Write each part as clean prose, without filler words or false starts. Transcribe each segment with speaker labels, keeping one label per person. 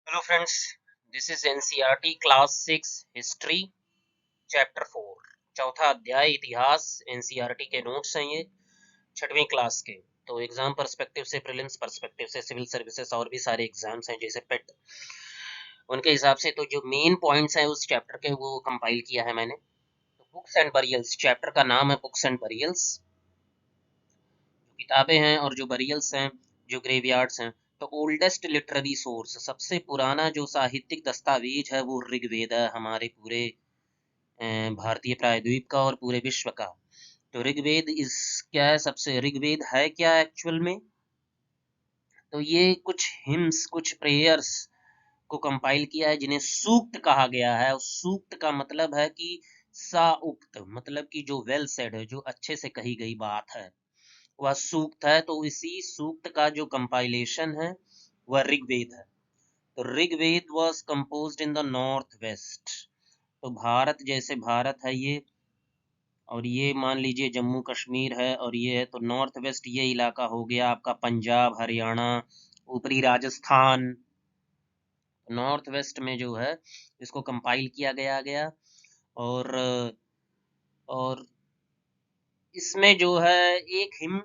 Speaker 1: Hello friends, this is NCERT Class 6 History Chapter 4 चौथा अध्याय इतिहास। NCERT के नोट्स हैं ये छठवीं क्लास के। तो एग्जाम पर्सपेक्टिव से, प्रीलिम्स पर्सपेक्टिव से, सिविल सर्विसेज और भी सारे एग्जाम्स हैं जैसे पेट, उनके हिसाब से तो जो मेन पॉइंट्स हैं उस चैप्टर के वो कंपाइल किया है मैंने। तो बुक्स एंड बरियल्स, चैप्टर का नाम है बुक्स एंड बरियल्स। जो किताबें हैं और जो बरियल्स हैं, जो ग्रेवयार्ड्स हैं। तो ओल्डेस्ट लिटरेरी सोर्स, सबसे पुराना जो साहित्यिक दस्तावेज है वो ऋग्वेद है, हमारे पूरे भारतीय प्रायद्वीप का और पूरे विश्व का। तो ऋग्वेद इस क्या है, सबसे ऋग्वेद है क्या एक्चुअल में? तो ये कुछ हिम्स, कुछ प्रेयर्स को कंपाइल किया है जिन्हें सूक्त कहा गया है। और सूक्त का मतलब है कि सा उक्त, मतलब कि जो वेल सेड है, जो अच्छे से कही गई बात है, वह सूक्त है। तो इसी सूक्त का जो कंपाइलेशन है वह ऋग्वेद है। तो Rigveda was composed in the north west. तो भारत, जैसे भारत है ये, और ये मान लीजिए जम्मू कश्मीर है, और ये है तो नॉर्थ वेस्ट, ये इलाका हो गया आपका पंजाब, हरियाणा, ऊपरी राजस्थान। नॉर्थ वेस्ट में जो है इसको कंपाइल किया गया। और और इसमें जो है एक हिम,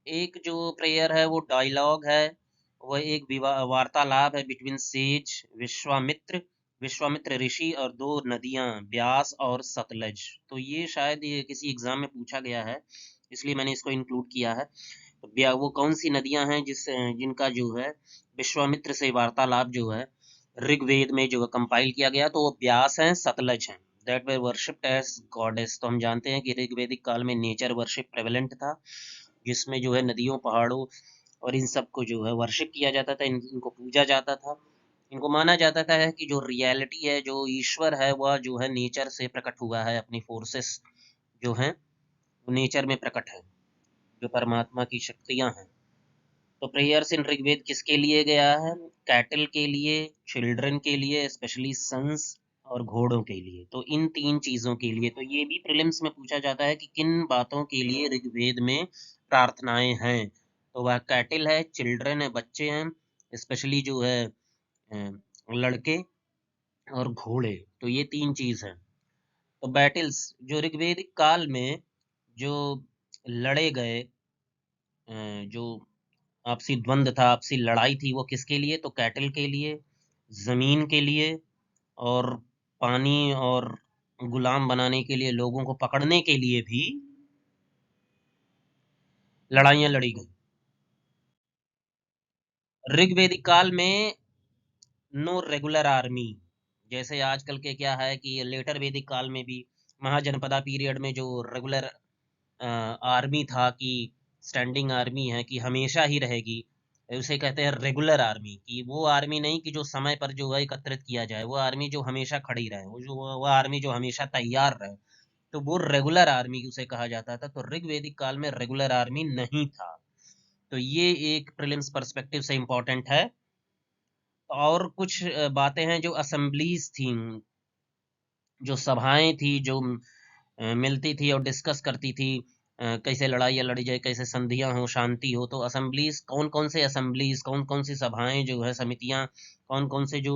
Speaker 1: एक जो प्रेयर है वो डायलॉग है, वह एक वार्तालाप है बिटवीन सेज विश्वामित्र, विश्वामित्र ऋषि और दो नदियां ब्यास और सतलज। तो ये शायद ये किसी एग्जाम में पूछा गया है, इसलिए मैंने इसको इंक्लूड किया है। तो वो कौन सी नदियां हैं जिनका जो है विश्वामित्र से वार्तालाप जो है ऋग्वेद में जो कंपाइल किया गया, तो वो ब्यास हैं, सतलज हैं। That way worshipped as goddess. तो हम जानते हैं कि ऋग्वेदिक काल में नेचर वर्शिप प्रेवलेंट था, जिसमें जो है नदियों, पहाड़ों और इन सबको जो है वर्शिप किया जाता था, इनको पूजा जाता था। इनको माना जाता था है कि जो रियलिटी है, जो ईश्वर है, वह जो है नेचर से प्रकट हुआ है, अपनी फोर्सेस जो हैं वो नेचर में प्रकट है, जो परमात्मा की शक्तियां हैं। तो प्रेयर्स इन ऋग्वेद किसके लिए गया है? कैटल के लिए, चिल्ड्रन के लिए, स्पेशली सन्स, और घोड़ों के लिए। तो इन तीन चीजों के लिए। तो ये भी प्रीलिम्स में पूछा जाता है कि किन बातों के लिए ऋग्वेद में प्रार्थनाएं हैं। तो वह कैटल है, चिल्ड्रन है, बच्चे हैं, स्पेशली जो है लड़के, और घोड़े। तो ये तीन चीज है। तो बैटल्स जो ऋग्वेदिक काल में जो लड़े गए, जो आपसी द्वंद था, आपसी लड़ाई थी, वो किसके लिए? तो कैटल के लिए, जमीन के लिए, और पानी और गुलाम बनाने के लिए, लोगों को पकड़ने के लिए भी लड़ाइयां लड़ी गई। ऋग्वेदिक काल में नो रेगुलर आर्मी, जैसे आजकल के क्या है कि लेटर वैदिक काल में भी महाजनपदा पीरियड में जो रेगुलर आर्मी था, कि स्टैंडिंग आर्मी है, कि हमेशा ही रहेगी, उसे कहते हैं रेगुलर आर्मी। कि वो आर्मी नहीं कि जो समय पर जो है एकत्रित किया जाए, वो आर्मी जो हमेशा खड़ी रहे, वो आर्मी जो हमेशा तैयार रहे, तो वो रेगुलर आर्मी उसे कहा जाता था। तो ऋग्वेदिक काल में रेगुलर आर्मी नहीं था। तो ये एक प्रीलिम्स पर्सपेक्टिव से इम्पोर्टेंट है। और कुछ बातें हैं जो असेंबलीज थी, जो सभाएं थी, जो मिलती थी और डिस्कस करती थी, कैसे लड़ाइयाँ लड़ी जाए, कैसे संधियां हो, शांति हो। तो असेंबलीज, कौन कौन से असेंबलीज, कौन कौन सी सभाएं जो है, समितियां, कौन कौन से जो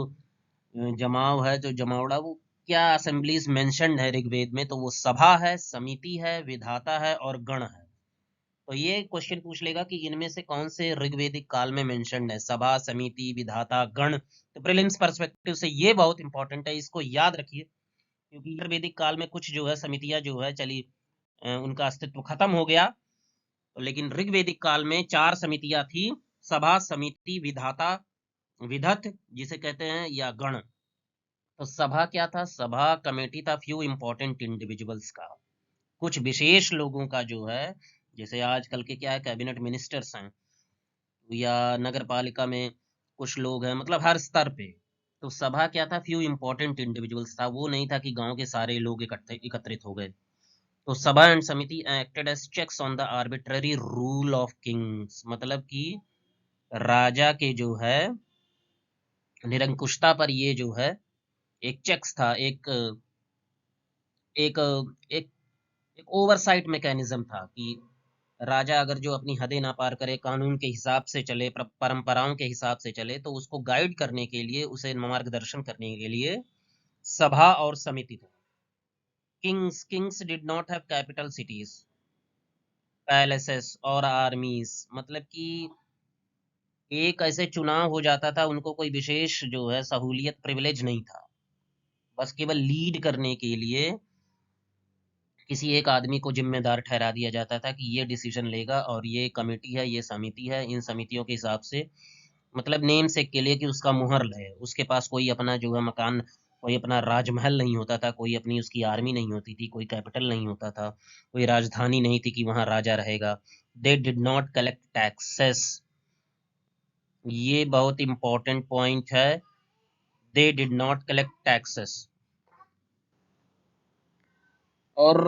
Speaker 1: जमाव है, जो जमावड़ा, वो क्या असेंबलीज मेंशन्ड है ऋग्वेद में? तो वो सभा है, समिति है, विधाता है और गण है। तो ये क्वेश्चन पूछ लेगा कि इनमें से कौन से ऋग्वेदिक काल में मेंशन्ड है, सभा, समिति, विधाता, गण। तो प्रीलिम्स पर्सपेक्टिव से ये बहुत इंपॉर्टेंट है, इसको याद रखिए। क्योंकि वैदिक काल में कुछ जो है समितियां जो है चली, उनका अस्तित्व खत्म हो गया। लेकिन ऋग्वेदिक काल में चार समितियां थी: सभा, समिति, विधाता, विधत जिसे कहते हैं, या गण। तो सभा क्या था? सभा कमेटी था फ्यू इंपॉर्टेंट इंडिविजुअल्स का, कुछ विशेष लोगों का जो है, जैसे आजकल के क्या है, कैबिनेट मिनिस्टर्स हैं, या नगर पालिका में कुछ लोग हैं, मतलब हर स्तर पे। तो सभा क्या था? फ्यू इंपॉर्टेंट इंडिविजुअल्स था, वो नहीं था कि गांव के सारे लोग इकट्ठे एकत्रित हो गए। तो sabha and samiti acted as checks on the arbitrary rule of kings, मतलब कि राजा के जो है निरंकुशता पर ये जो है एक चेक्स था, एक एक एक ओवरसाइट मैकेनिज्म था, कि राजा अगर जो अपनी हदें ना पार करे, कानून के हिसाब से चले, परंपराओं के हिसाब से चले, तो उसको गाइड करने के लिए, उसे मार्गदर्शन करने के लिए सभा और समिति थी। Kings did not have capital cities, palaces और आर्मीज, मतलब कि एक ऐसे चुनाव हो जाता था, उनको कोई विशेष जो है सहूलियत, प्रिविलेज नहीं था। बस केवल लीड करने के लिए किसी एक आदमी को जिम्मेदार ठहरा दिया जाता था कि ये डिसीजन लेगा, और ये कमेटी है, ये समिति है, इन समितियों के हिसाब से, मतलब नेम से के लिए कि उसका मुहर लगे। उसके पास कोई अपना जो है मकान, कोई अपना राजमहल नहीं होता था, कोई अपनी उसकी आर्मी नहीं होती थी, कोई कैपिटल नहीं होता था, कोई राजधानी नहीं थी कि वहां राजा रहेगा। They did not collect taxes, ये बहुत इंपॉर्टेंट पॉइंट है। They did not collect taxes. और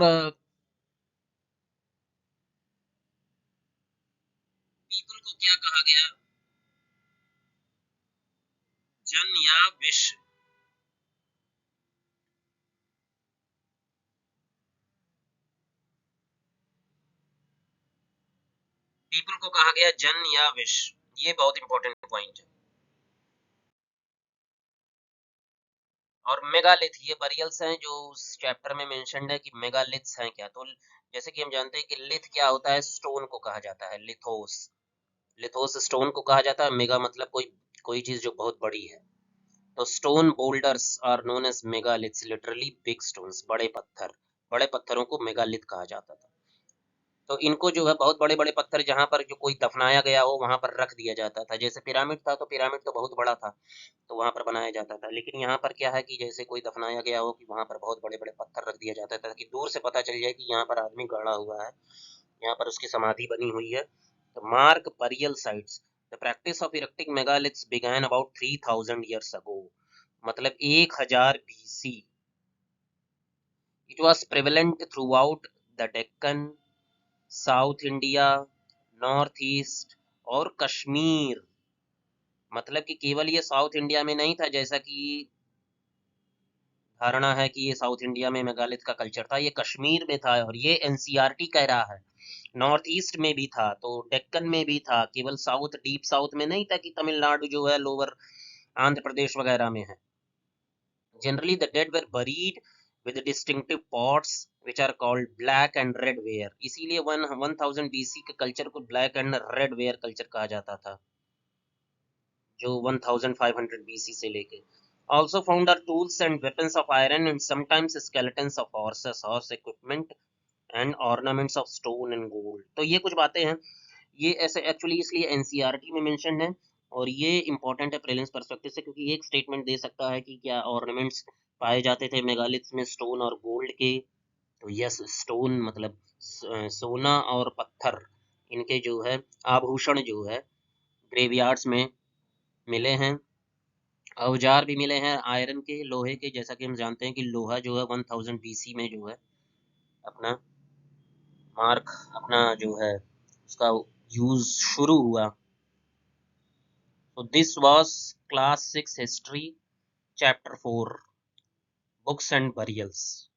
Speaker 1: पीपल को क्या कहा गया, जन या विश्व? पीपल को कहा गया जन या विश्व, ये बहुत इंपॉर्टेंट पॉइंट है। और मेगालिथ, ये बरियल्स हैं जो उस चैप्टर में मेंशन्ड है कि मेगालिथ्स हैं क्या। तो जैसे कि हम जानते हैं कि लिथ क्या होता है, स्टोन को कहा जाता है, लिथोस। लिथोस स्टोन को कहा जाता है, मेगा मतलब कोई कोई चीज जो बहुत बड़ी है। तो stone boulders are known as megaliths, literally big stones, बड़े पत्थर। बड़े पत्थरों को मेगालिथ कहा जाता था। तो इनको जो है बहुत बड़े बड़े पत्थर, जहां पर जो कोई दफनाया गया हो वहां पर रख दिया जाता था। जैसे पिरामिड था, तो पिरामिड तो बहुत बड़ा था, तो वहां पर बनाया जाता था। लेकिन यहाँ पर क्या है कि जैसे कोई दफनाया गया हो, कि वहां पर बहुत बड़े बड़े पत्थर रख दिया जाता था कि दूर से पता चल जाए कि यहाँ पर आदमी गड़ा हुआ है, यहाँ पर उसकी समाधि बनी हुई है। तो mark burial sites, the practice of erecting megaliths began about 3000 years ago, मतलब 1000 BC। It was prevalent through out the Deccan, south India, north east और कश्मीर। मतलब कि केवल ये साउथ इंडिया में नहीं था, जैसा कि धारणा है कि ये साउथ इंडिया में मेगालिथ का कल्चर था, ये कश्मीर में था, और ये एनसीईआरटी कह रहा है। नॉर्थ ईस्ट में भी था, तो डेक्कन में भी था, केवल साउथ, डीप साउथ में नहीं था कि तमिलनाडु जो है लोअर आंध्र प्रदेश वगैरह में है। Generally the dead were buried with distinctive pots which are called black and red ware, इसीलिए 1000 BC के कल्चर को black and red ware culture कहा जाता था, जो 1500 BC से लेके। Also found are tools and weapons of iron and sometimes skeletons of horses, horse equipment and ornaments of stone and gold। तो ये कुछ बातें हैं, ये ऐसे एक्चुअली इसलिए एनसीईआरटी में मेंशन है, और ये इंपॉर्टेंट है प्रीलिम्स पर्सपेक्टिव से, क्योंकि एक स्टेटमेंट दे सकता है कि क्या ऑर्नामेंट्स पाए जाते थे मेगालिथ्स में स्टोन और गोल्ड के। तो यस, स्टोन मतलब सोना और पत्थर, इनके जो है आभूषण जो है ग्रेवयार्ड्स में मिले हैं। औजार भी मिले हैं आयरन के, लोहे के, जैसा कि हम जानते हैं कि लोहा जो है 1000 BC में जो है अपना मार्क, अपना जो है उसका यूज शुरू हुआ। तो this was class 6 history chapter 4, books and burials.